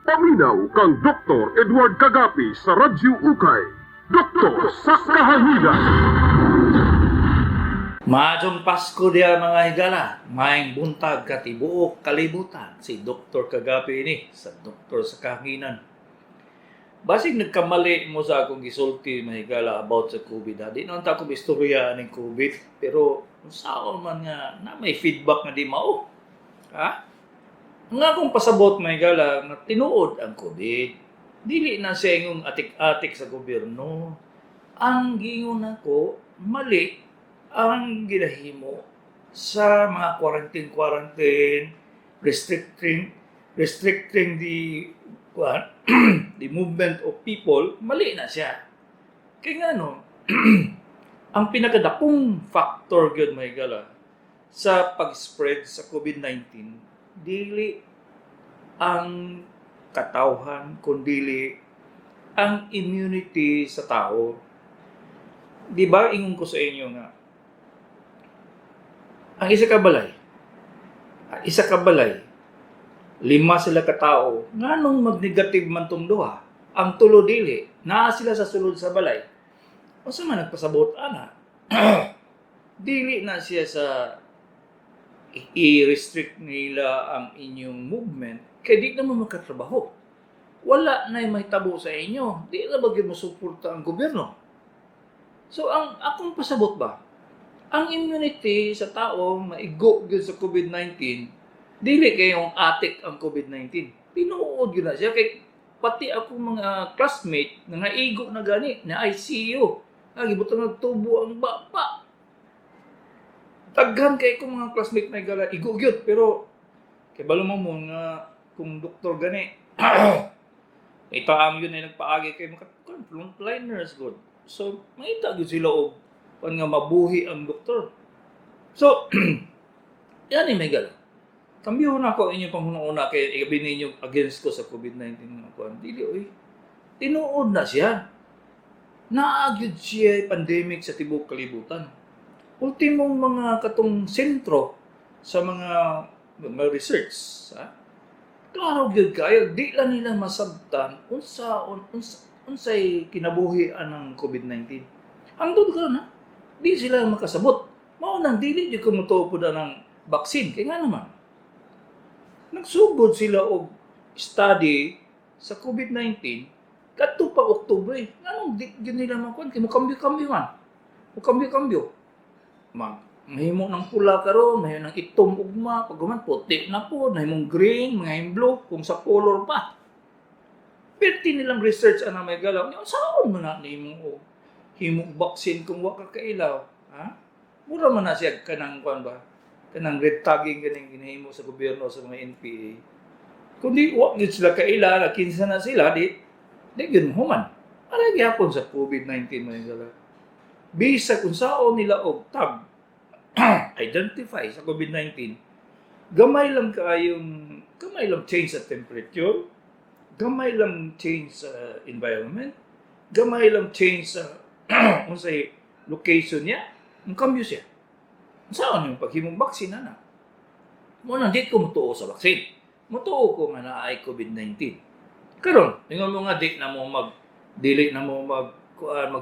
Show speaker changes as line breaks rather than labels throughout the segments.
Paminaw kang Dr. Edward Kagapi sa Radyo Ukay. Doktor sa Kahahigan.
Maadong Pasko dia mga higala, maing buntag katibuok kalibutan si Dr. Kagapi ini sa Doktor sa Kahanginan. Basig nagkamali mo sa akong gisulti mga higala about sa COVID. Di naman ta akong istorya ng COVID, pero saan man nga na may feedback na di mao. Ha? Ang akong pasabot mga higala na tinuod ang COVID. Dili na siya yung atik-atik sa gobyerno. Ang gingon ako, mali ang ginahimo sa mga quarantine, restricting the the movement of people, mali na siya. Kaya nga no, ang pinakadakong factor gyud may gala sa pag-spread sa COVID-19, dili ang katawhan, kundi ang immunity sa tao. Di ba, ingon ko sa inyo nga, ang isa ka balay, 5 sila katao, nganong mag-negative man tong duha, ang tulo dili, naa sila sa sulod sa balay. O sa man nagpasabot, ana, dili na siya sa i-restrict nila ang inyong movement, kaya di naman magkatrabaho. Wala na yung mahitabo sa inyo. Di na bagay mo suporta ang gobyerno. So, ang akong pasabot ba? Ang immunity sa tao maigo yun sa COVID-19, dili kayong atik ang COVID-19. Tinuod yun na siya. Kaya pati akong mga classmate na naigo na gani, na ICU. Gibutang nagtubo ang bapa. Taghan kay kong mga classmate na gala, igo yun. Pero, kaya balo mo nga, kung doktor gani, itaam yun ay nagpaagi kay mga frontliners good. So, makita yun sila o kung nga mabuhi ang doktor. So, yan ay may gala. Kambiyo na ako inyong panghunang-una kay igabi ninyo against ko sa COVID-19 nga kuan. Dili oy. Tinuod na siya. Naagyud siya pandemic sa tibuok kalibutan. Ultimong mga katong sentro sa mga research, ha? Klaro gyud kayo, di lang nila masabtan unsay kinabuhian ng COVID-19. Hangtod ka na, di sila makasabot. Mao nang dili di ko motuo ng vaccine. Kaya nga naman, nagsugod sila og study sa COVID-19 kadto pa Oktubre. Nganong di gyud nila makuan kay mo kambyo-kambyo man. O kambyo-kambyo. Mahimo ng pula karon, mahimo ng itom ugma, pagguman puti na po, mahimong green, mahimong blue, kung sa color pa. Perti nilang research ana may galaw. Saan man na nimo himong vaccine kung wa ka kailaw, ha? Mura man na siya kanang kuan ba? Kanang red tagging ganing ginahimo sa gobyerno sa mga NPA. Kundi wa gid sila kaila, kinsa na sila di gyud human. Ara gyapon sa COVID-19 may galaw. Bisa kung saan nila og tag identify sa COVID-19, gamay lang change sa temperature, gamay lang change sa environment, gamay lang change sa unsay location niya, ang kambyo siya. Saan yung paghimong vaccine na? Muna, di ko mutuo sa vaccine. Mutuo ko nga na ay COVID-19. Karon, tingnan mo nga, dili na mo mag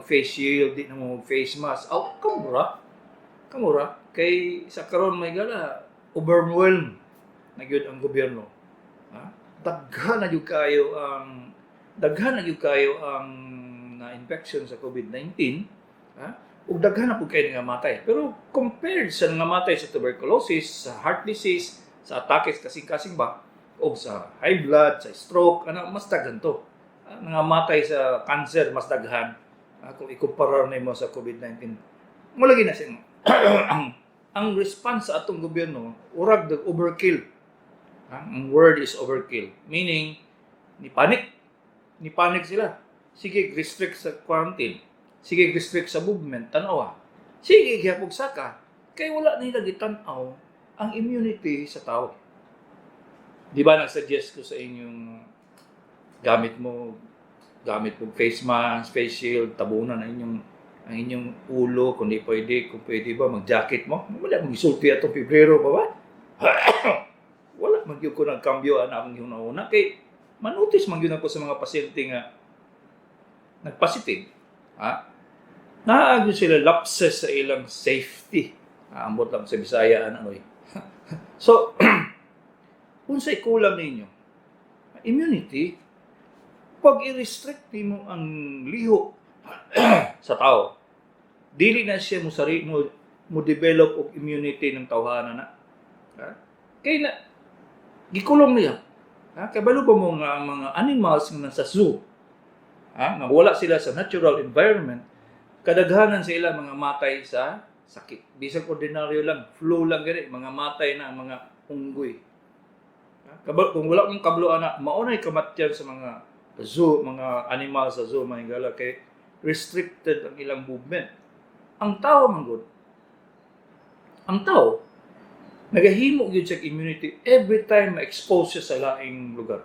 face shield, di na mo mag face mask. Kamura. Kay sa karon may gala, overwhelmed na gyud ang gobyerno. Ha? Daghan na gyud kayo ang na-infection sa COVID-19, ha? Ug daghan na pud kayo nga matay. Pero compared sa nga matay sa tuberculosis, sa heart disease, sa atake kasing-kasing ba, o sa high blood, sa stroke, mas daghan to. Nga matay sa cancer, mas daghan. Kung ikumpara nimo sa COVID-19. Mulagi na siya ang response sa atong gobyerno, urag the overkill. Ang word is overkill. Meaning, ni panic sila. Sige, restrict sa quarantine. Sige, restrict sa movement. Tanawa. Sige, gihapog saka. Kaya wala nila gitanaw ang immunity sa tao. Di ba nag-suggest ko sa inyong gamit mo face mask, face shield, tabunan ang inyong ulo, kung pwede ba, mag-jacket mo. Wala, mag-isulti atong Pebrero pa ba? Wala, mag-yung ko ng kambyo na akong una. Kay, Manotice man gyud ako sa mga pasyente nga nagpositive. Naagyo sila lapses sa ilang safety. Ambot lang sa Bisaya ano eh. So, unsay kulang ninyo? Immunity, pag i-restrict mo ang liho sa tao, dili na siya mo develop og immunity ng tawhana na. Kaya na, gikulong niya. Kabalo ba mo nga mga animals nga nasa zoo, nga wala sila sa natural environment, kadaghanan sila mga matay sa sakit. Bisag ordinaryo lang, flu lang gani, mga matay na mga unggoy. Kung wala kong kablo na, maunay kamatyan sa mga zoo, mga animal sa zoo, mga higala, kay restricted ang ilang movement. Ang tao, manggod, ang tao, nagahimo gyud sa immunity every time ma-expose siya sa laing lugar.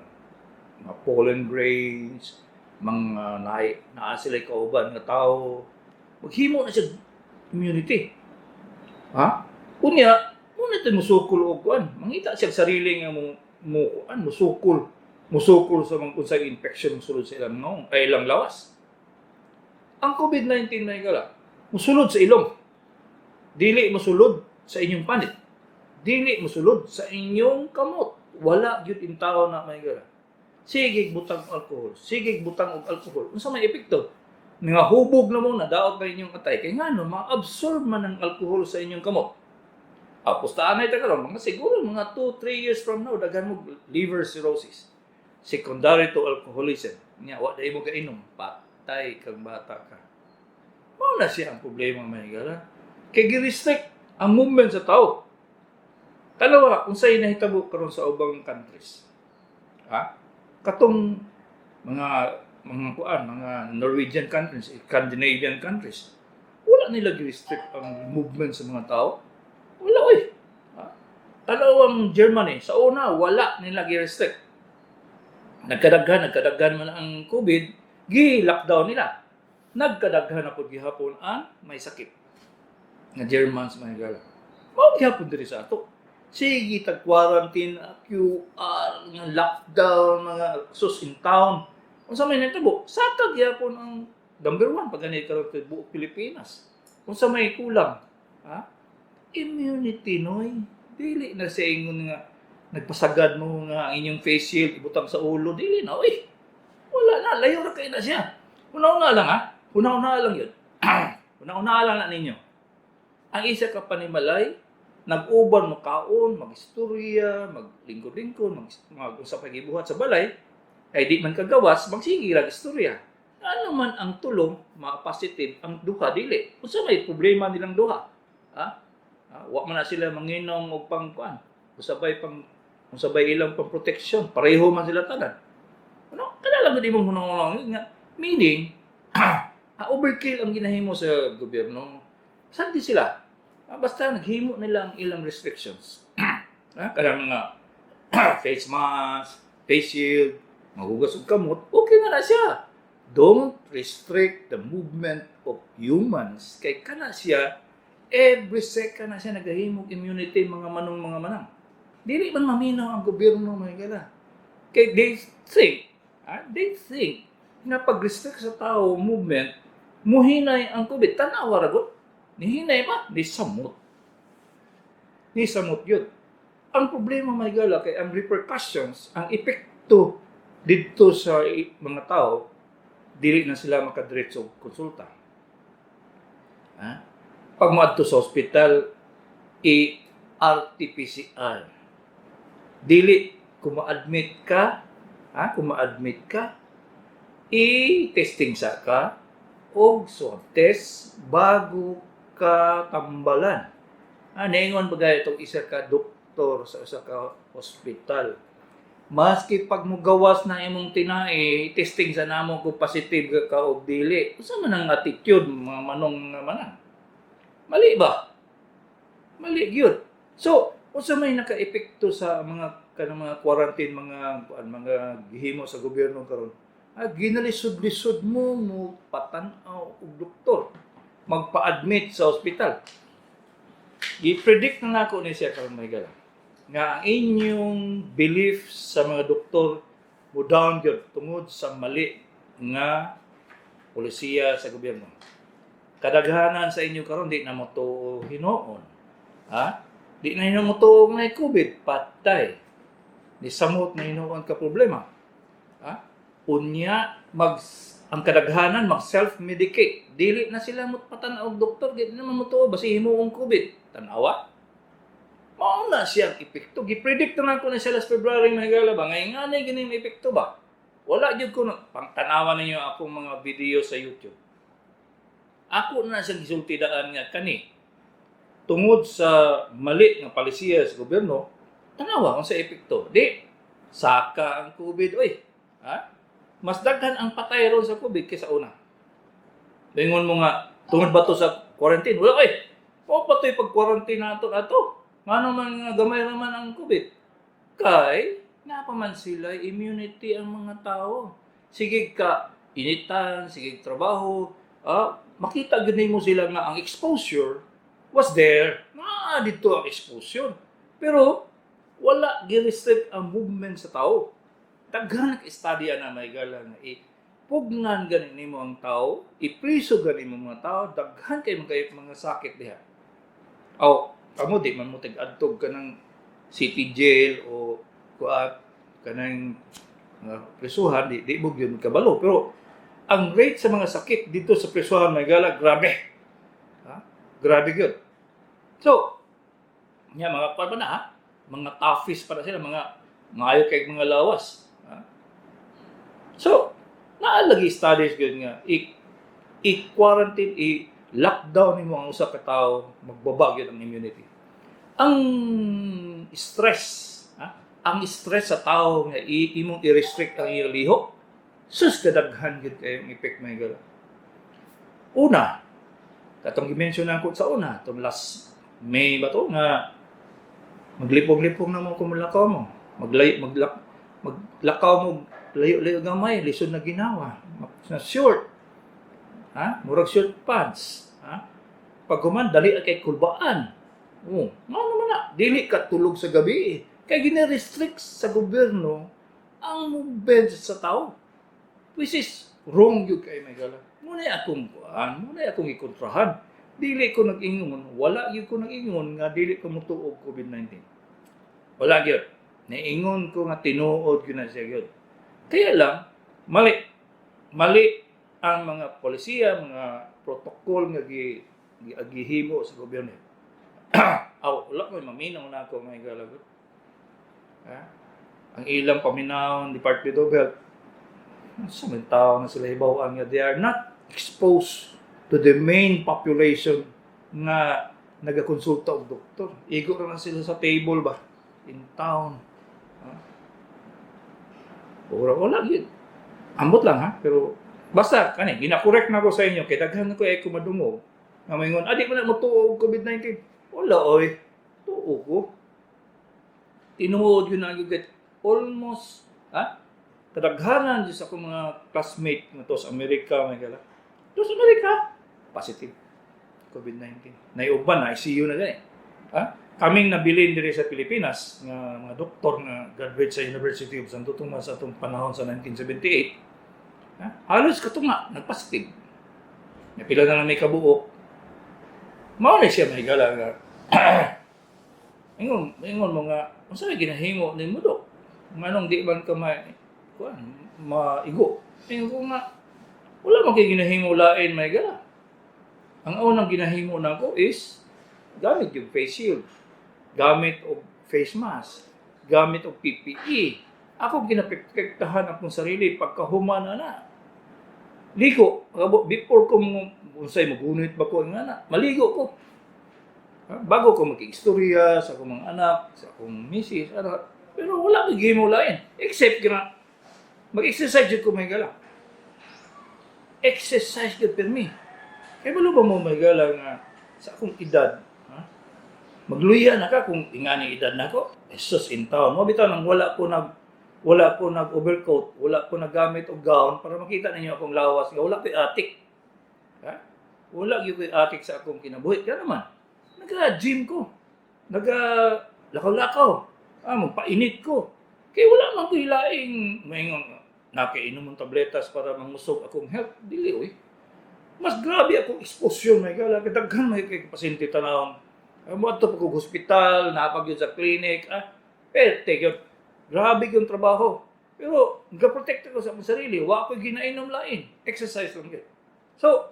Mga pollen grains, mga naa sila kauban nga tao, maghimo na siya immunity. Unya, muna ito musukol o kuan. Mangita siya sarili nga musukol sa mga unsay infection sulod sa ilang ngong, ay ilang lawas. Ang COVID-19 na igala, musulod sa ilong. Dili musulod sa inyong panit. Dili musulod sa inyong kamot. Wala gyud in tao na may igala. Sige butang alcohol. Sige butang og alcohol. Unsa may epekto? Nga hubog na mo na daot ba inyong atay kay ngano ma-absorb man ang alcohol sa inyong kamot. Pustaan na ito karon mga siguro mga 2-3 years from now daghan mo liver cirrhosis. Secondary to alcoholism. Nya wa dai mo kainom, patay kang bata ka. Mao na siya ang problema may igala. Kay gi-restrict ang movement sa tao. Kalawa, unsay nahitabo karon sa ubang countries. Katong mga Norwegian countries, Scandinavian countries, wala nila gi-restrict ang movement sa mga tao. Wala oy. Ang Germany, sa una wala nila gi-restrict. Nagkadaghan man ang COVID, gi-lockdown nila. Nagkadaghan na pud gihapon ang may sakit. Nga Germans mga gala. Mao gihapon diri sa ato. Sige tag-quarantine, QR, nga lockdown, mga sus in town. Unsa may nitabo? Satag gihapon ang number 1 pag ganit karon sa buong Pilipinas. Unsa may kulang? Immunity noy. Dili na sa ingon nga nagpasagad mo nga inyong face shield ibutang sa ulo, dili na oy. Wala na, layo ra kay na siya. Una-una lang Una-una lang 'yun. Una-una lang na ninyo. Ang isa ka panimalay, nag-uban mo kaon, mag-istorya, maglingkod-lingkod, mag-usap pa gibuhat sa balay, ay di man kagawas, magsige ra istorya. Ano man ang tulong, ma-positive, ang duha dili. Unsa may problema nilang duha? Wa man na sila manginom og pangkuan. Usabay ilang pang protection, pareho man sila tanan. Kada lang gud imong hunong nga meaning overkill ang ginahimo sa gobyerno. Sandi sila. Basta naghimo nila ang ilang restrictions. Kada nga face mask, face shield, maghugas og kamot, okay na siya. Don't restrict the movement of humans. Kay kana siya, every second na siya naghahimog immunity mga manang. Dili man maminaw ang gobyerno mga gala. Kay they think na pag-restrict sa tao movement, muhinay ang COVID. Tanawa ragot. Nihinay ba? Ni samot yun. Ang problema mga gala, kay ang repercussions, ang epekto dito sa mga tao, dili na sila makadiretso konsulta. Pag maadto sa ospital, RT-PCR. Dili, kung ma-admit ka, i-testing sa ka, o swab test, bago ka tambalan. Naingon ba itong isa ka doktor sa isa ka ospital. Maski pag mugawas na imong tinae, testing sa namo kung positive ka o dili. Usa man ang attitude mga manong nga manang. Mali ba? Mali gyud. So, unsa may naka-epekto sa mga quarantine mga gihimo sa gobyerno karon? Ginalisod-lisod mo patanaw og doktor. Magpa-admit sa ospital. I-predict na nako ni siya karon may gala. Nga ang inyong belief sa mga doktor down gyud tungod sa mali nga polisiya sa gobyerno. Kadaghanan sa inyo karon di na mo to hinuon. Ha? Di na mo to nga COVID, patay. Di samot na hinuon ka problema. Ha? Unya, ang kadaghanan mag self-medicate. Dili na sila mo patanaw og doktor, di naman mo to basi himuong COVID. Tanawa. Mao na siyang epekto. Gipredict na ko na sa last February mahigala ba ngay nga na gini epekto ba? Wala jud ko pangtanawan ninyo akong mga video sa YouTube. Ako na siyang gisultidaan nga kani tungod sa mali nga palisiya sa gobyerno, tanawa kung sa epekto. Di saka ang COVID oy. Ha? Mas daghan ang patay ron sa COVID kaysa una. Lingon mo nga tungod ba to sa quarantine? Wala oy. O patoy pag quarantine nato ato. Ngano man nga gamay naman ang COVID. Kay napaman sila immunity ang mga tao. Sige ka initan, sige trabaho, makita gud mo sila nga ang exposure was there. Dito ang exposure. Pero wala gi-restrict ang movement sa tao. Daghan nag-study na may gala nga pugnan ganin nimo ang tao, ipriso ganin mo mga tao, daghan kay mga sakit diha. Kamo di man mo tig-adtog ka ng city jail o kanang prisuhan, di mo yun kabalo. Pero ang rate sa mga sakit dito sa prisuhan may gala, grabe. Grabe yun. So, mga pa na mga toughest para sila, mga ngayo kay mga lawas. So, naalagi studies yun nga, i-quarantine, i-lockdown mo ang usa ka tao, magbaba yun ang immunity. Ang stress sa tao nga imong i-restrict ang iyong liho, sus kadaghan gid kay ang effect may gala. Una, katong gi-mention ko sa una, itong last May ba to nga maglipong-lipong na mo kumulakaw mo. Maglakaw mo layo-layo gamay, lisod na ginawa. Na short. Murag short pants. Pag kuman dali kay kulbaan. Ano naman na, dili ka tulog sa gabi. Kaya gina-restrict sa gobyerno ang movement sa tao. Which is wrong yun kay may gala. Muna akong ikontrahan. Dili ko nag-ingon, wala yun ko nag-ingon nga dili ko mutuog COVID-19. Wala yun. Naingon ko nga tinuod yun na siya yun. Kaya lang, mali ang mga polisiya, mga protocol nga gihimo sa gobyerno. Wala ko, maminaw na ako may galagot. Ang ilang paminaw, Department of Health, sa mga tao na sila ibawaan nga, they are not exposed to the main population nga nagakonsulta og doktor. Igo na sila sa table ba? In town. Wala yun. Ambot lang pero basta, gina-correct na ko sa inyo, kaya daghan ko ay kumadungog. Nga may ngon, di mo na matuog COVID-19. Wala, oy. Tuo ko. Tinuod yun na yung get almost, kadaghanan dyan sa akong mga classmate nga to sa Amerika, may gala. To sa Amerika, positive. COVID-19. Naiuban na, ICU na gani. Kaming nabilin diri sa Pilipinas, nga mga doktor na graduate sa University of Santo Tomas sa itong panahon sa 1978, halos katunga, nagpositive. Napila na lang may kabuok. Mauna siya may gala nga. Ingon mo nga, ang sabi ginahimo ni mo dok? Manong di man ka maigo. Ingon ko nga, wala man kayo ginahimo lain may gala. Ang unang ginahimo na ko is gamit yung face shield, gamit og face mask, gamit og PPE. Ako ginaprotektahan akong sarili pagkahuman na. Ligo, before ko unsay magunit ba ko nga maligo ko. Bago ko mag-istorya sa akong mga anak, sa akong misis, pero wala kang gimo lain. Except na mag-exercise ko may gala. Exercise ka per me. Kaya ba mo may gala nga sa akong edad, magluya na ka kung ingani edad na ko, esos in town. Mabitaw nang wala ko nag-overcoat, wala ko nagamit og gown para makita ninyo akong lawas. Wala ko atik. Wala ko atik sa akong kinabuhi. Kaya naman, nag-gym ko. Nag-lakaw-lakaw. Magpainit ko. Kaya wala man ko hilaing maingon nakainom ng tabletas para mangusog akong health. Dili, oy. Mas grabe akong exposure, may gala. Kadaghan may kay pasyente tanawon. Mo ato pag hospital, napag yun sa clinic. Pero, take yun. Grabe yung trabaho. Pero, nag-protect ako sa akong sarili. Wa ko ginainom lain. Exercise lang yun. So,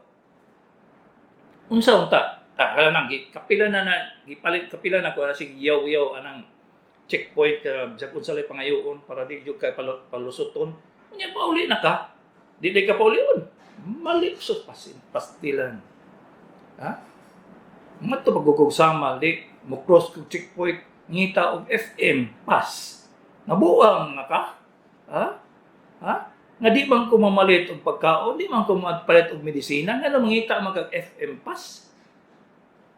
unsa-unta. Kapila na, gipalit kapila na ko na sig yaw-yaw anang checkpoint sa kung salay pangayoon para di jud kay palusoton. Unya pauli na ka. Di ka paulion. Mali sa pastilan. Ha? Mato pagugog sama di mo cross kog checkpoint ngita og FM pass. Nabuang na ka? Ha? Ha? Nga di man ko mamalit og pagkaon, di man ko mapalit og medisina, nga mangita mag FM pass.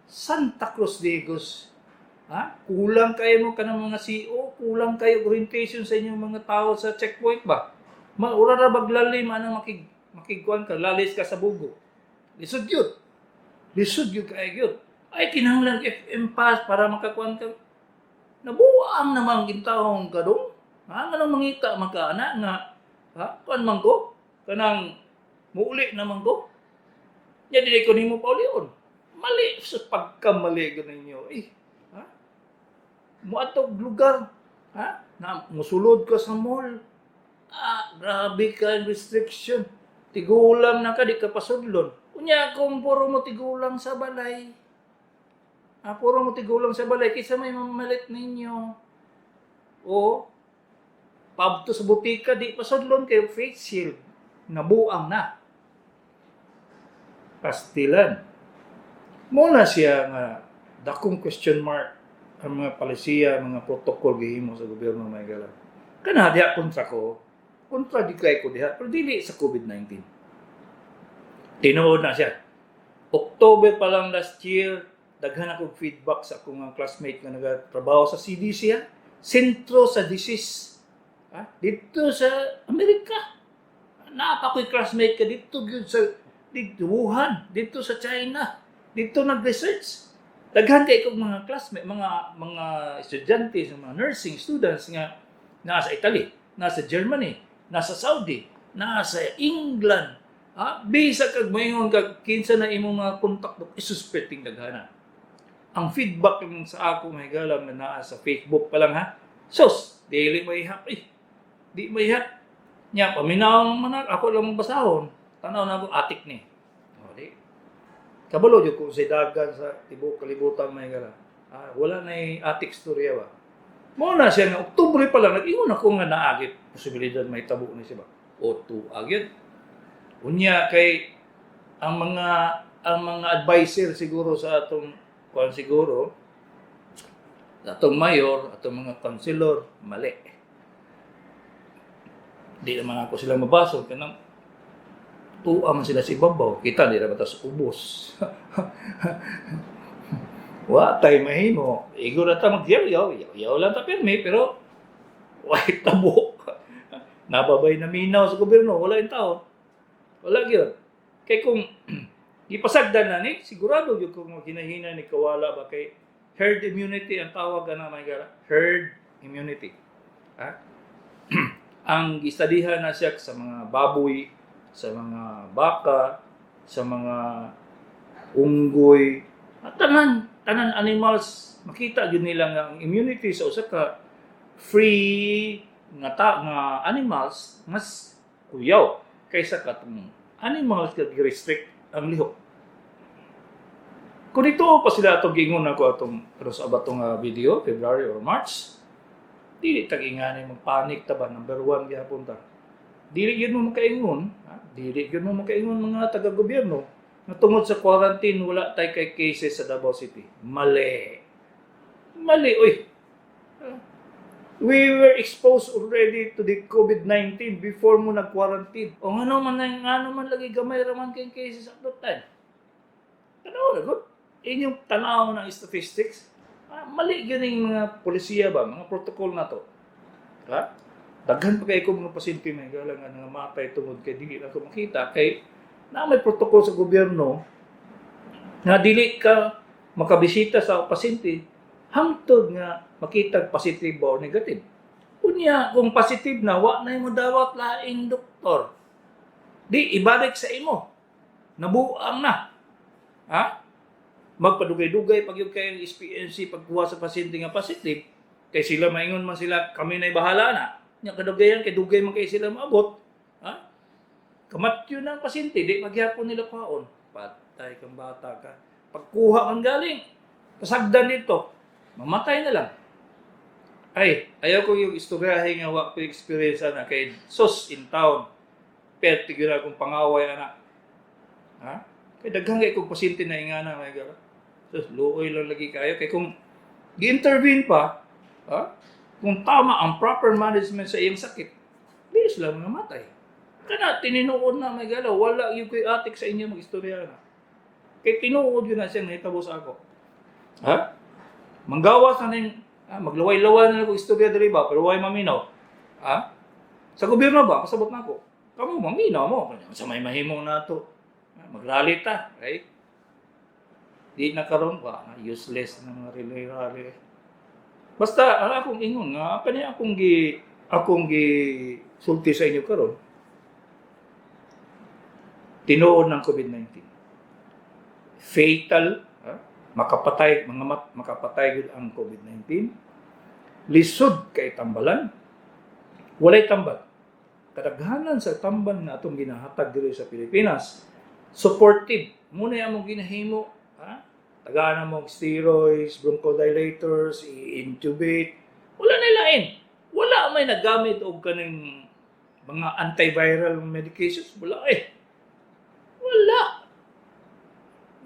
Santa Cruz Digos. Ha? Kulang kayo mo kanang mga CEO, kulang kayo orientation sa inyong mga tao sa checkpoint ba? Maura ra baglalim anang makigkuan ka, lalis ka sa bugo. Lisod yun. Lisod yun kayo yun. Ay, kinahanglan FM pass para makakuan ka. Nabuang namang gintahong ka dong. Ha? Nga nang mangita makaana nga. Ha? Kuan man ko? Kanang muuli naman ko? Yan, dili ko nimo paulion. Mali sa pagkamali ko ninyo. Ha? Muatog lugar. Ha? Na musulod ka sa mall. Grabe ka restriction. Tigulang na ka, di ka pasudlon. Kunya, kung puro mo tigulang sa balay. Puro mo tigulang sa balay, kaysa may mamalit ninyo. O, pabto sa butika, di pasudlon kayo face shield. Nabuang na. Pastilan. Muna siya nga, dakong question mark ang mga palisiya, mga protocol gihimo sa gobyerno may galang. Kana diha kontra ko. Kontra di kay ko diha, pero dili sa COVID-19. Tinuod na siya. October pa lang last year, daghan akong feedback sa akong classmate nga nagatrabaho sa CDC, Sentro sa Disease. Dito sa Amerika. Napakoy classmate ka dito sa Wuhan, dito sa China. Dito nag-research. Daghan kay kong mga classmate, mga estudyante, mga nursing students nga nasa Italy, nasa Germany, nasa Saudi, nasa England. Bisa kag mayon kag kinsa na imong mga contact isuspecting daghana. Ang feedback ng sa ako may galang na naa sa Facebook pa lang Sos, dili may hap Di may hap. Nya paminaw man ako lang magbasahon. Tanaw na ako atik ni. Di. Kabalo jud ko sa dagan sa tibok kalibutan may galang. Wala na atik storya ba. Muna siya nga, Oktubre pa lang, nag-ingon ako nga naagit, posibilidad may tabo ni siya ba? O agit. Unya kay, ang mga advisor siguro sa atong, kung siguro, sa atong mayor, atong mga councilor, mali. Di naman ako sila mabasol, kanang, tuwa man sila sa ibabaw, kita, di naman tas ubos. Watay mahimo. Igo na ta magyaw-yaw lang ta pirmi, pero why tabo. Nababay na minaw sa gobyerno, wala yung tao. Wala yun. Kaya kung ipasagdan na ni, sigurado yung kung hinahina ni kawala ba kay herd immunity ang tawag na may gara. Herd immunity. Ang istadihan na siya sa mga baboy, sa mga baka, sa mga unggoy, at tanan animals makita gyud nila nga ang immunity sa usa ka free nga animals mas kuyaw kaysa katong animals nga restrict ang lihok. Kung ito pa sila atong giingon ako atong pero sa abatong video February or March, dili tag-ingani magpanik ta ba number 1 gyapon ta. Dili gyud mo makaingon, dili gyud mo makaingon mga taga-gobyerno na tungod sa quarantine, wala tayo kay cases sa Davao City. Mali. Mali, uy. We were exposed already to the COVID-19 before mo nag-quarantine. O ano man lagi gamay raman kayong cases at that time. Tanaw na, good. Inyong tanaw ng statistics. Mali yun yung mga polisiya ba, mga protocol na to. Daghan pa kayo kung mga pasyente may galang nga matay tungod kay dili na ko makita kay na may protocol sa gobyerno na dili ka makabisita sa pasyente hangtod nga makita positive or negative. Kunya, kung positive na, wa na mo dawat laing doktor. Di, ibalik sa imo. Nabuang na. Ha? Magpadugay-dugay pag yung kayong SPNC pagkuha sa pasyente nga positive, kay sila maingon man sila, kami na'y bahala na. Nya kadugayan, kay dugay man kay sila maabot. Ha? Kamatyo na ang pasyente, di magyapon nila paon. Patay kang bata ka. Pagkuha kang galing, pasagdan dito, mamatay na lang. Ay, ayaw ko yung istoryahe nga wa ko experience na kay sus in town. Perti gyud akong pangaway ana. Ha? Kay daghang kay kong pasyente na ingana may gara. Sus luoy lang lagi kayo kay kung gi-intervene pa, ha? Kung tama ang proper management sa iyang sakit, di sila mamatay. Kana tininuod na may gala, wala yung koy atik sa inyo mag-istorya na. Kay tinuod yun na siya nahitabo sa ako. Ha? Manggawas na ning maglaway-laway na ako istorya diri ba pero way maminaw. Ha? Sa gobyerno ba pasabot na ako. Kamo maminaw mo sa may mahimo na to. Magrally ta, right? Di na karon ba useless na mga relay-rally. Basta ang akong ingon nga kani akong gi sulti sa inyo karon. Tinuod ng COVID-19. Fatal, makapatay gud ang COVID-19. Lisod kay tambalan. Walay tambal. Kadaghanan sa tambal na atong ginahatag diri sa Pilipinas, supportive. Muna among ginahimo, tagaan mo steroids, bronchodilators, i-intubate. Wala na lain. Wala may nagamit og kaning mga antiviral medications. Wala Wala.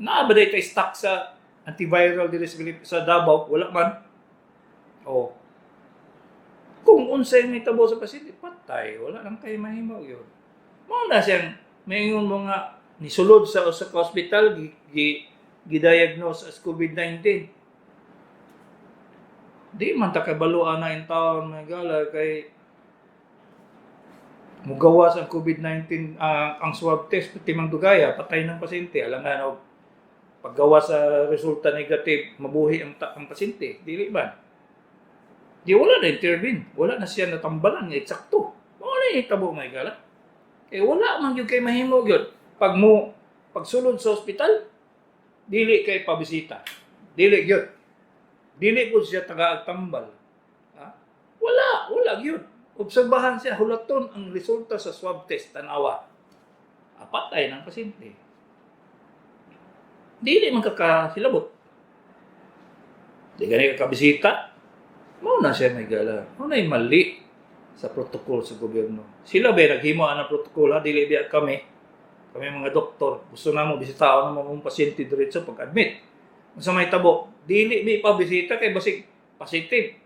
Naabaday kay stock sa antiviral diri sa Davao, wala man. Oh. Kung unsay may tabo sa pasyente, patay, wala lang kay mahimo yun. Mao na siyang mayngon mga nisulod sa hospital gi-diagnose as COVID-19. Di man ta kabaluan na in taon may gala kay mugawas ang COVID-19 ang swab test timang dugaya patay ng pasyente alangan og paggawa sa resulta negative mabuhi ang pasyente dili ba di wala na intervene wala na siya natambalan nga eksakto wala ni tabo may gala wala man gyud kay mahimo gyud pagsulod sa ospital dili kay pabisita dili gyud dili po siya taga-agtambal wala gyud obserbahan siya, hulaton ang resulta sa swab test, tanawa. Patay ng pasyente. Dili man kakasilabot. Di gani kakabisita. Mao na siya may gala. Mao na yung mali sa protocol sa gobyerno. Sila ba naghimo ang protocol, dili biya kami. Kami mga doktor. Gusto na mo, bisitaon na mo mong pasyente diretso pag-admit. Sa may tabo, dili mi pa bisita kay basig positive.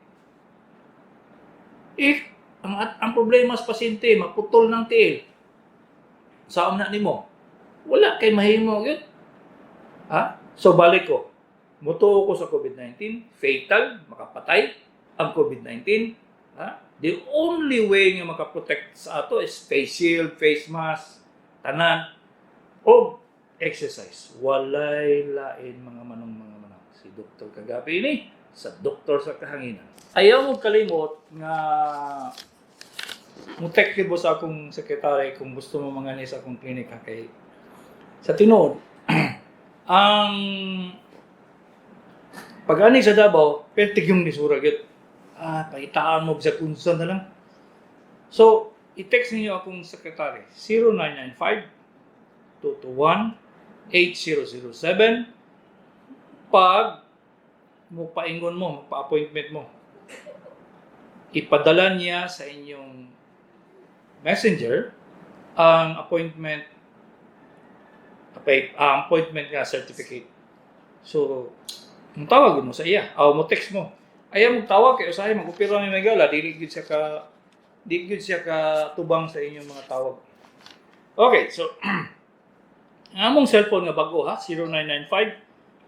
Ang problema sa pasyente, maputol ng tiil. Saan na nimo? Wala kay mahimo yun. So balik ko. Mutuo ko sa COVID-19, fatal, makapatay ang COVID-19. The only way nga makaprotect sa ato is face shield, face mask, tanan, o exercise. Walay lain mga manong. Si Dr. Kagapi ini, sa Doktor sa Kahanginan. Ayaw mo kalimot nga mutek mo sa akong sekretary kung gusto mo mangani sa akong klinika kay sa tinuod ang pag-ani sa Davao pertig yung nisura gyud pahitaan mo sa kunsa na lang so i-text niyo akong sekretary 0995-221-8007 pag mo paingon mo pa-appointment mo ipadala niya sa inyong messenger ang appointment nga certificate. So, ang tawag mo sa iya, mo text mo. Ayaw mo tawag kay usahay mag-opera ni Megala, di gid siya ka tubang sa inyong mga tawag. Okay, so ang among cellphone nga bago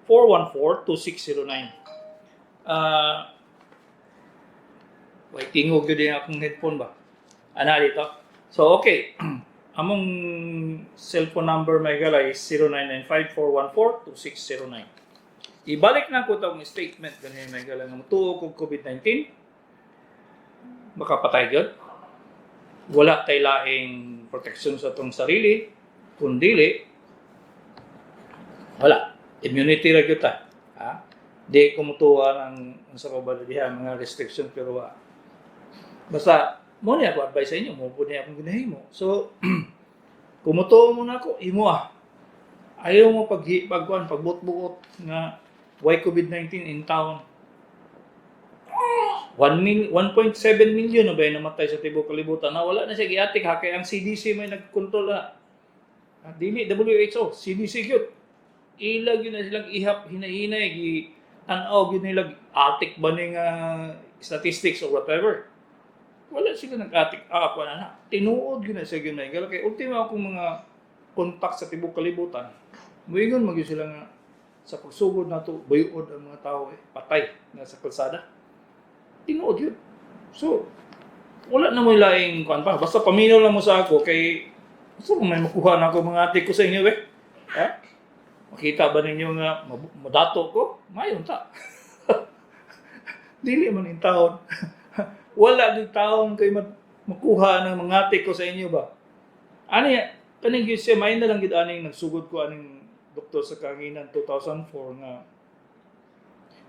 0995-414-2609. Wait, tingog yun din akong headphone ba? Dito. So, okay. Among cellphone number may gala is 0995-414-2609. Ibalik na ko itong statement ganyan may gala ng mutuo kong COVID-19. makapatay gyud. Wala tay laing protection sa atong sarili, kundi wala. Immunity ra gyud ta. Ha? Di kumutuwa ng sa kabalo diha mga restriction pero basta mo ni ako advice sa inyo, mo po niya akong ginahimo. So kumutuo mo na ako, imo ayaw mo pagbut-buot nga why COVID-19 in town. 1.7 million na ba yung namatay sa tibok kalibutan na wala na siya giatik ha kay ang CDC may nagkontrol na. Dili WHO, CDC gyud. Ilag yun na silang ihap hinahinay gi tan-aw gyud nila atik ba ning statistics or whatever. Wala sila nag-atik ako na. Tinuod gyud na siya gyud na. Kay ultimo akong mga kontak sa tibok kalibutan. Muingon magyud sila nga sa pagsugod nato bayod ang mga tao patay na sa kalsada. Tinuod yun. So, wala na mo ilaing kuan pa. Basta paminaw lang mo sa ako kay gusto mo may makuha na ako mga atik ko sa inyo Ha? Makita ba ninyo nga madato ko? Mayon ta. Dili man in taon. Wala din taon kay makuha ng mga atik ko sa inyo ba? Ano yan? Kaning gyud siya may na lang gid aning nagsugod ko aning doktor sa Kanginan 2004 nga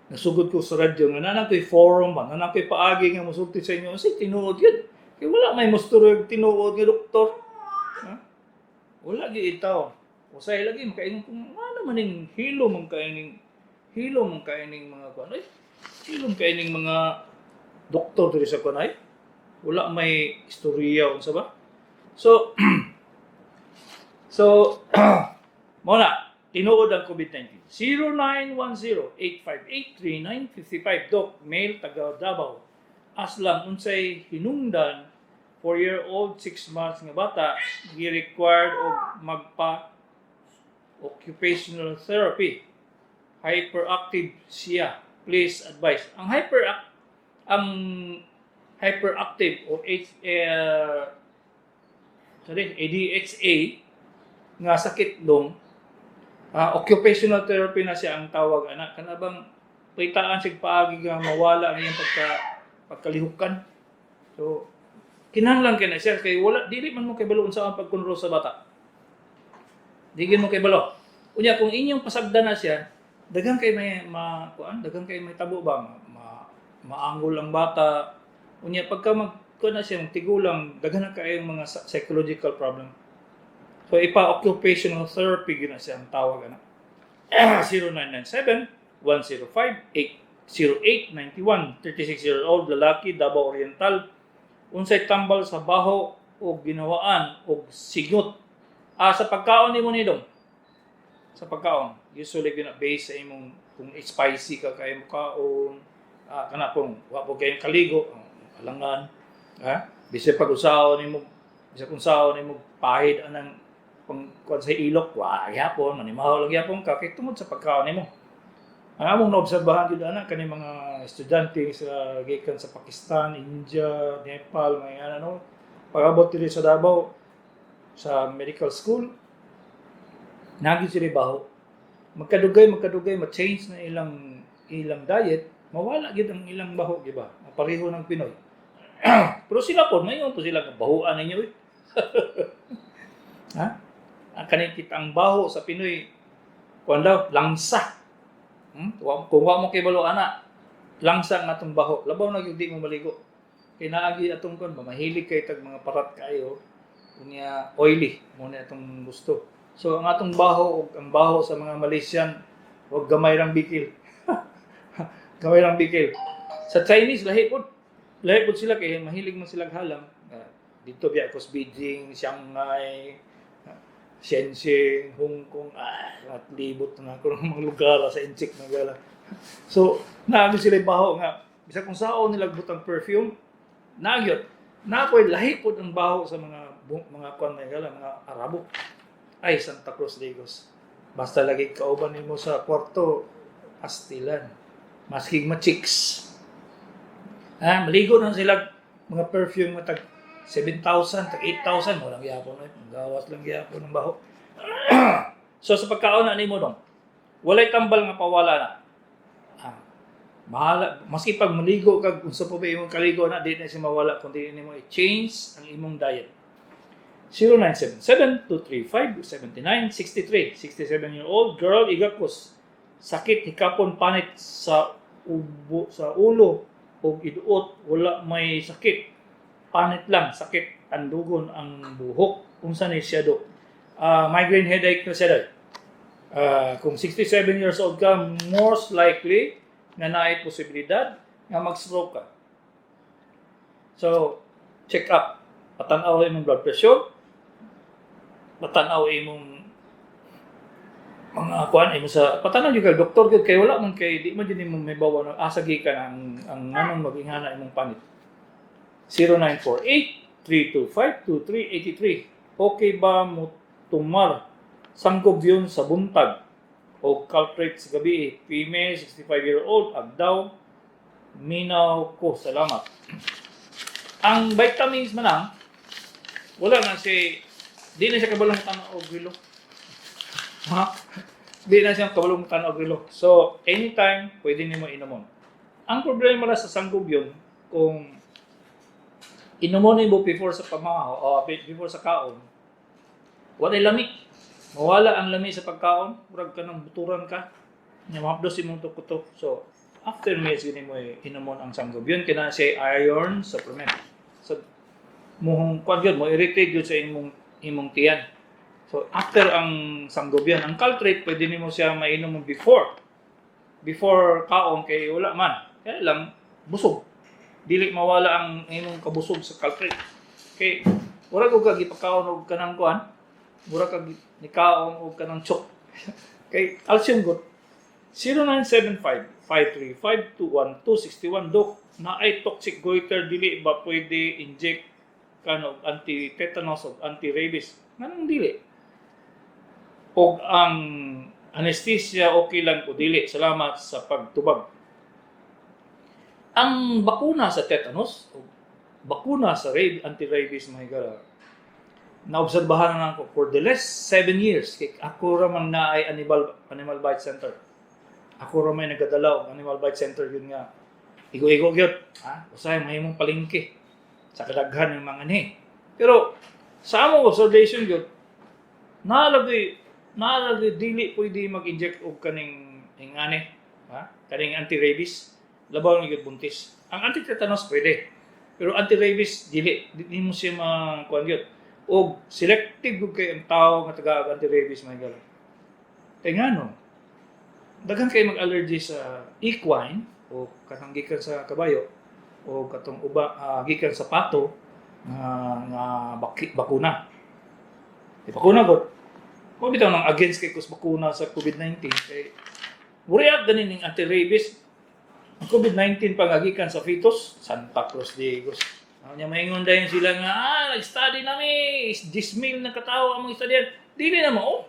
nasugod ko sa radyo nga nanang ko'y forum ba, nanang ko'y paagi nga musulti sa inyo. Kasi tinuod yun. Kaya wala may musturog tinuod nga doktor. Ha? Wala gi itaw. Usay lagi makaingon kung ano man ning hilo man kaining mga kuan ay. Hilo kaining mga doktor diri sa kuan ay. Wala may istorya unsa ba? So mo na tinuod ang COVID-19. 0910-858-3955. Doc, mail taga Davao. Aslang unsay hinungdan 4-year-old, 6 months nga bata, gi-required og magpa-occupational therapy. Hyperactive siya. Please advise. Ang hyperactive o ADHA nga sakit dong occupational therapy na siya ang tawag anak kanabang paitaan sig paagi nga mawala ang iyang pagkalihukan. So kinahanglan kay na siya kay wala dili man mo kay balo unsa ang pagkontrol sa bata. Digin mo kay balo. Unya kung inyong pasagdan na siya, daghang kay may daghang kay may tabo ba maanggol ang bata. Unya pagka magkuan na siya tigulang daghan na kay mga psychological problem. So, ipa-occupational therapy gina siya ang tawag na. 0997-105-80891. 36-year-old lalaki, Davao Oriental. Unsay tambal sa baho o ginawaan o sigot. Sa pagkaon ni mo nidong. Sa pagkaon. Usually, based sa imong kung spicy ka kayo kaon. Kana pong, wapog kayong kaligo. Alangan. Bisa pag-usaw ni mo. Bisa kung usaw ni mo pahid anang kung sa ilok, yapon, manimahaw lang yapon ka, kaya tungod sa pagkaon mo. Ang among naobserbahan yun na, kani mga estudyante sa gikan sa Pakistan, India, Nepal, may pag-abot dito sa Davao, sa medical school, naging sila baho. Magkadugay, ma-change na ilang diet, mawala gid ang ilang baho, di ba? Pareho ng Pinoy. Pero sila po, mayon po sila bahuan ninyo Ha? Kanin kita ang baho sa Pinoy kuan daw langsa. Kung wa mo kay balo ana, langsa nga atong baho. Labaw na gyud di mo maligo. Kay naagi atong kuan mahilig kay tag mga parat kayo unya oily mo na atong gusto. So ang atong baho ug ang baho sa mga Malaysian wag gamay rang bikil. Gamay rang bikil. Sa Chinese lahi pod sila kay mahilig man sila halang. Dito biya ko sa Beijing, Shanghai, Shenzhen, Hong Kong, at libot na ako ng mga lugar sa inchik na gala. So, naagyo sila baho nga. Bisa kung sao nila butang perfume, nagyot. Napoy lahi po ang baho sa mga kwan na gala, mga Arabo. Ay, Santa Cruz, Lagos. Basta lagi kauban nimo sa Porto, Astilan. Maskig ma-chicks. Maligo na sila mga perfume nga tag 7,000, tag 8,000, walang yapon na ito. Gawas lang yapon ng baho. So, sa pagkaon na nimo dong, walay tambal nga pawala na. Bahala, maski pag maligo kag kung sa pa ba imong kaligo na di na siya mawala kundi nimo i-change ang imong diet. 0977-235-7963. 67-year-old girl igapos. Sakit hikapon panit sa sa ulo o iduot, wala may sakit. Panit lang, sakit andugon ang buhok. Unsa ni siya do? Migraine headache na siya do. Kung 67 years old ka, most likely nga naay posibilidad nga mag-stroke ka. So, check up. Patanaw imong blood pressure, patanaw imong mga kuan imo sa patanaw jud kay doktor gyud kay wala man kay di man jud imong may bawa ng asagi ka ang nanong magingana imong panit. 0948-325-2383. Okay ba mo tumar sangkob yun sa buntag o caltrate sa gabi? Female, 65-year-old, agdaw, minaw ko, salamat. Ang vitamins man lang, wala na si, di na siya kabalungtan o grilo. Ha? Di na siya kabalungtan o grilo. So, anytime, pwede nimo inomon. Ang problema na sa sanggub yun, kung inomon mo before sa pamahaw o before sa kaon, wala lami. Mawala ang lami sa pagkaon, murag ka ng buturan ka, nga mapdos imong tukutok. So, after meals, gini mo inomon ang sanggub. Yun, kina siya iron supplement. So, muhong kwan yun, mo irritate yun sa imong tiyan. So, after ang sanggub yan, ang caltrate, pwede nimo siya mainom mo before kaon, kay wala man. Kaya lang, busog. Dili mawala ang imong kabusog sa caltrate. Kay, wala ko kagipakaon o kanang kuan, wala kag nikaon o kanang chok. Kay, calcium good. 0975-535-21261, Dok, na ay toxic goiter, dili ba pwede inject kanog anti-tetanus o anti-rabies? Nganong dili? O ang anesthesia okay lang o dili? Salamat sa pagtubag. Ang bakuna sa tetanus o bakuna sa anti-rabies, mga higala, naobserbahan na ako for the last 7 years. Ako raman na ay animal bite center. Ako raman ay nagadala og animal bite center yun nga. Igo-igo gyud, usay mahimong palengke sa kadaghan ng mga ni. Pero sa among observation gyud, nalagay dili pwede mag-inject og kaning ingani, kaning anti-rabies, labaw ni gyud buntis. Ang anti-tetanus pwede, pero anti-rabies dili mo siya makuan gyud. Og selective gyud kay ang tao nga taga anti-rabies, mga gala. Kay ngano, daghan kay mag-allergy sa equine o katong gikan sa kabayo o katong gikan sa pato nga bakuna. Di bakuna gud. Mo bitaw nang against kay kus bakuna sa COVID-19 kay muriag ganin ning anti-rabies. Ang COVID-19 pangagikan sa fetus, Santa Cruz Diegos. Nya maingon dayon sila nga nag-study nami, 10,000 na katawo among study. Dili na mo.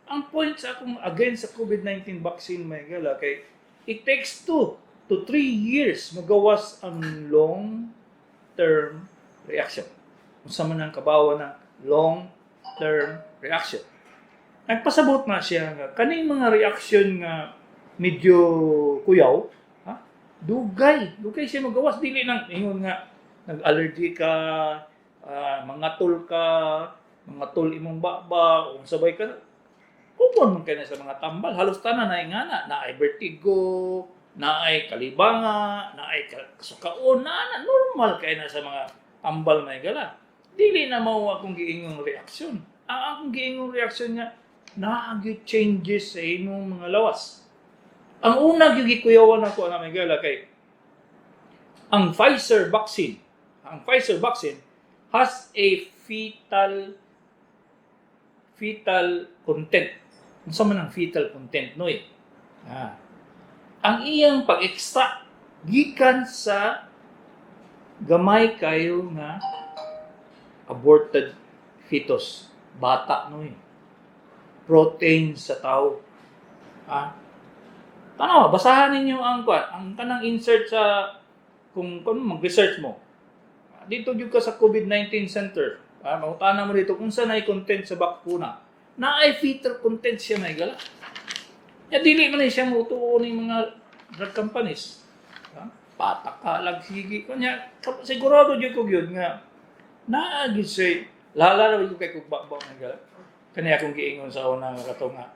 Ang point sa akong against sa COVID-19 vaccine, may gala, kay it takes 2 to 3 years magawas ang long-term reaction. Kung sa man ang kabawa ng long-term reaction. Nagpasabot na siya nga, kaning mga reaction nga medyo kuyaw, dugay siya magawas. Dili nang ingon nga, nag-allergy ka, mangatol imong baba, o sabay ka, common man kayo na sa mga tambal. Halos tanan na ingana, na ay vertigo, na ay kalibanga, na ay kasukaon, normal kayo na sa mga tambal may gala. Dili na mao akong giingong reaksyon. Ang akong giingong reaksyon nga, naagi changes sa imong mga lawas. Ang una gikuyawan ako na may gala kay ang Pfizer vaccine has a fetal content. Unsa man ang fetal content noy? Ang iyang pag-extract gikan sa gamay kayo nga aborted fetus, bata noy. Protein sa tao. Tanaw, basahan ninyo ang kanang insert sa kung mag-research mo. Dito jud ka sa COVID-19 center. Mangutana mo dito kung saan ay content sa bakuna. Na ay fetal content siya may gala. Ya dili man siya mutuo ni mga drug companies. patakalag sige kanya sigurado jud ko gyud nga naagid say lala ko kay kog bakbak nga kani akong giingon sa una nga kato nga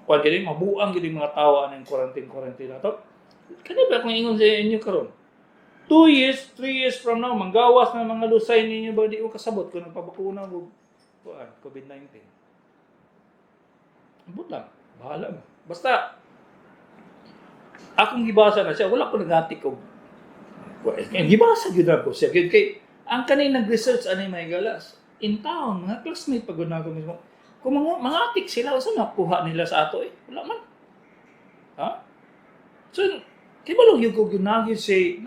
kuan gid mabuang gid mga tawo aning quarantine na to kani ba akong ingon sa inyo karon 2 years 3 years from now manggawas na mga lusay ninyo ba di ko kasabot kung nagpabakuna og kuan COVID-19 ambot lang bahala mo basta akong gibasa na siya wala ko nagati ko gibasa gyud ako siya kay ang kanina nag-research ani may galas in town mga classmate pag na ko mismo kung mga atik sila usa nakuha nila sa ato wala man ha so kibalo yung ko ginagi say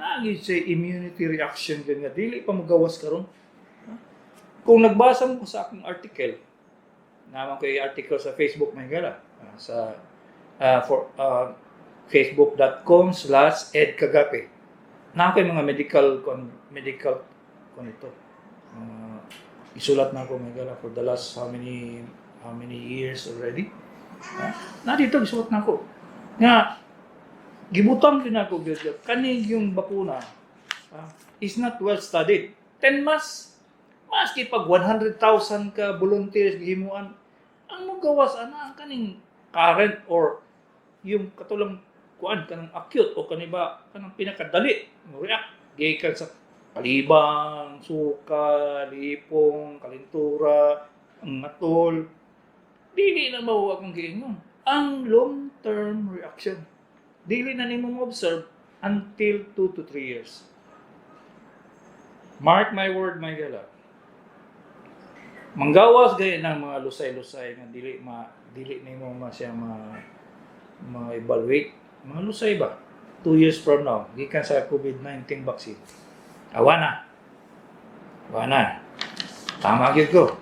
immunity reaction din nga dili pa magawas karon kung nagbasa mo sa akong article naman ko yung article sa Facebook may gala sa facebook.com/edkagape na ako yung mga medical ito isulat na ako may gala for the last how many years already na dito isulat na ako nga gibutang din ako gyud kani yung bakuna is not well studied 10 months maski pag 100,000 ka volunteers gihimuan ang magawas ana ang kaning current or yung katulang kuan kanang acute o kaniba kanang pinakadali mo react gikan sa kalibang, suka, lipong, kalintura, ang matol dili na mao akong giingon ang long term reaction dili na nimo observe until 2 to 3 years. Mark my word, my gala. Manggawas gaya ng mga lusay-lusay nga dili nimo siya ma-evaluate. Mga lusay ba? 2 years from now, gikan sa COVID-19 vaccine. Awa na. Tama gyud ko.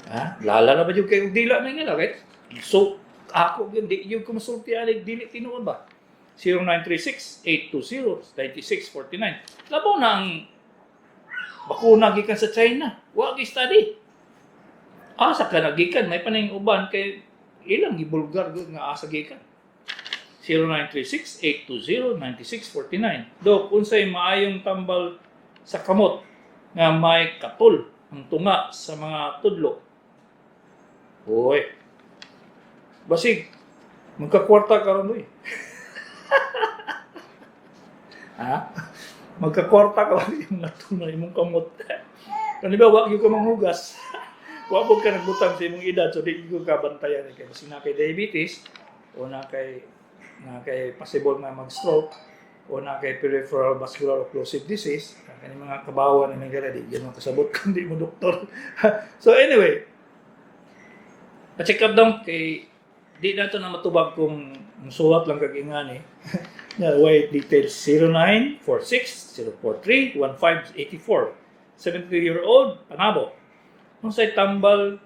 Ha? Lala na ba jud kay dila may gala kay? So ako gyud di yung kumonsulti alig dili tinuod ba? 0936-820-9649. Labaw na ang bakuna gikan sa China. Wa gi study. Asa ka nagikan may panay uban kay ilang gibulgar gud nga asa gikan. 0936-820-9649. Dok unsay maayong tambal sa kamot nga may katol ang tunga sa mga tudlo. Hoy. Basig magkakwarta karon doy. Ha? Magkakwarta ka yung natunay mong kamot. Kani ba wag yung ka manghugas? Wa po ka nagbutang sa imong edad so di ko ka bantayan kay basi na kay diabetes o na kay possible na mag-stroke o na kay peripheral vascular occlusive disease kani mga kabawan ni mga di yan makasabot kundi mo doktor. So anyway, pa-check up daw kay di na to na matubag kung musuwat lang kag ingani. Way details 0946-043-1584. 72-year-old, Panabo. Kung sa'y tambal,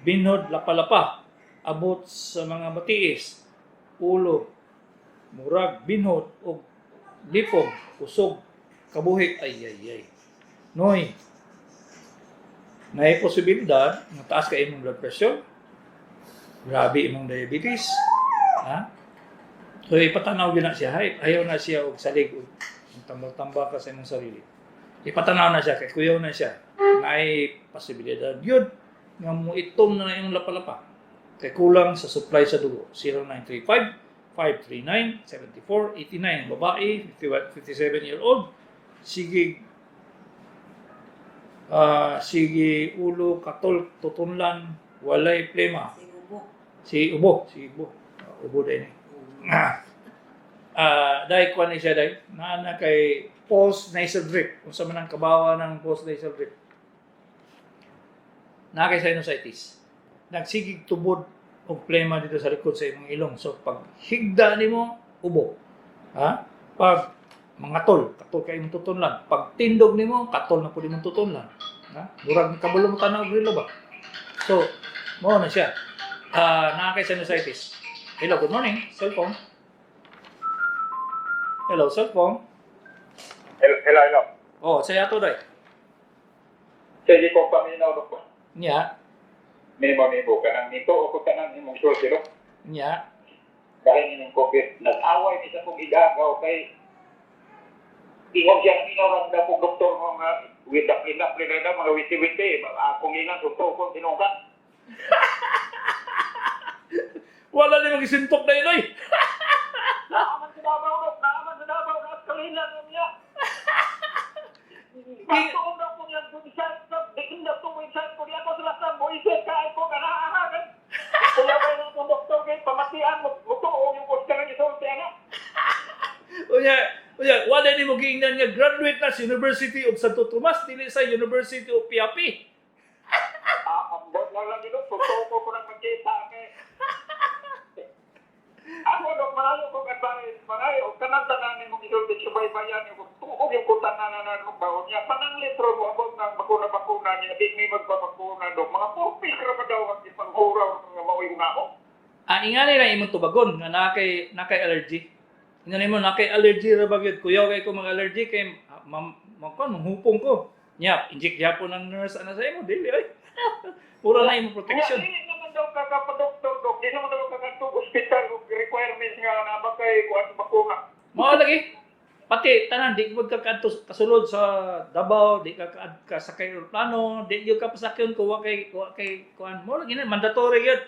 binhod, lapa-lapa, abot sa mga matiis, ulo, murag, binhod, o lipong, kusog, kabuhik, ay. Noy, na posibilidad, mataas ka imong blood pressure, grabe imong diabetes, ha? So ipatanaw yun na siya, ayaw na siya og salig og tambal-tambal ka sa imong sarili. Ipatanaw na siya, kay kuyaw na siya. May posibilidad yun nga mo itom na yung lapa-lapa. Kay kulang sa supply sa dugo. 0935-539-7489. Babae, 57-year-old. Sige ulo, katol, tutunlan, walay plema. Si Ubo. Ubo din eh. Dahil kuha niya siya dahil na kay post-nasal drip kung sa manang kabawa ng post-nasal drip na kay sinusitis nagsigig tubod o plema dito sa likod sa imong ilong so pag higda nimo ubo pag mga katol kay imong tutunlan pag tindog nimo katol na pud imong tutunlan murag kabalo mo tanaw grilo ba so mo na siya na kay sinusitis. Hello, good morning. Cellphone. Hello, cellphone.
Hello.
Oh, saya to day.
Sige ko paminaw ko.
Nya.
Minimo ka nang nito o ko kanang imong sulti no?
Nya.
Dahil inyong COVID, nag-away ni sa kong igagaw kay Ingon siya ng na po doktor mga widak-widak rin mga witi-witi. Akong ingat, doktor ko tinungka.
Wala ni magisintok na inoy.
Naaman sa Davao, kalilan mo niya. Pagtuon daw po niya, diin na po yung saan ko niya ko sila sa Moises, kahit ko kanaahagan. Kaya kayo ng doktor kayo, pamatian mo, mutuo yung poster ng isulti, ano?
Unya, wala ni mo giingnan nga graduate na sa University of Santo Tomas, dili sa University of Piapi.
Ambot lang lang ito, tutuo ko na magkita. Ako daw, malayo kong advice, malayo, kanang-tanan mong isulti sa baybayan, tuog yung kutanan na baon niya, panang litro mo abot ng bakuna-bakuna niya, di may magpapakuna daw, mga pupis na daw ang ipanghuraw ng maui nga ako.
Ingani na imong tubagon nga nakay allergy. Ingani mo nakay allergy ra bagyod kuyaw kay ko mga allergy kay manghupong ko. Nya, inject yapon ng nurse ana sa imo dili ay. Puro na imong protection.
Hindi naman daw kakapadoktor, Dok. Di naman daw kakatug hospital requirements nga nabakay kuan bakuna.
Mao lagi. Pati tanan di gud ka kadto kasulod sa Davao, di ka sakay eroplano, di gyud ka pasakyon ko wa kay kuan mo lagi na mandatory gyud.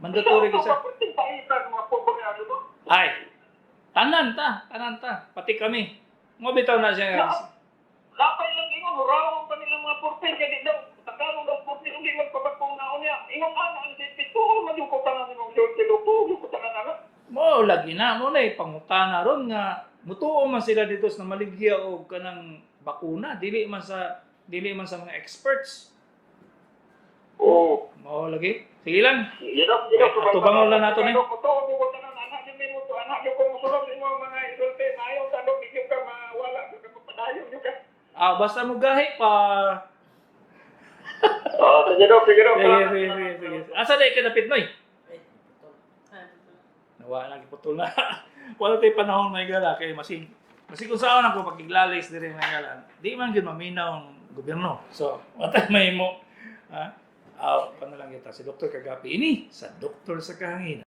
Mandatory gyud sa.
Paitan mga pobrero do.
Ay. Tanan ta, pati kami. Mo bitaw na siya.
Lapay lang ingon, muraw pa nila mga purpil kaya di daw. Tagalong daw purpil, hindi magpapagpuna niya. Ingon ang sipit, man yung kutanan ng sulti, yung kutanan na.
Mo lagi na mo na pangutana ron nga mutuo man sila dito sa maligya og kanang bakuna dili man sa mga experts.
Oo.
Mo lagi. Sige lang.
Yun,
Tubangon lang nato ni.
Mutuo yung kutanan, anak yung kumusulog sa mga sulti, ayaw ka daw, hindi ka mawala, padayon yung ka.
Basta mo gahi pa.
Sige daw.
Sige. Asa na ikinapit noy? Nawa lagi putol na. Wala tay panahon may gala kay masig kung saan ako pagiglalis dire may gala. Di man gyud maminaw ang gobyerno. So, watay may mo. Paano lang kita si Dr. Kagapi ini sa Doktor sa Kahanginan.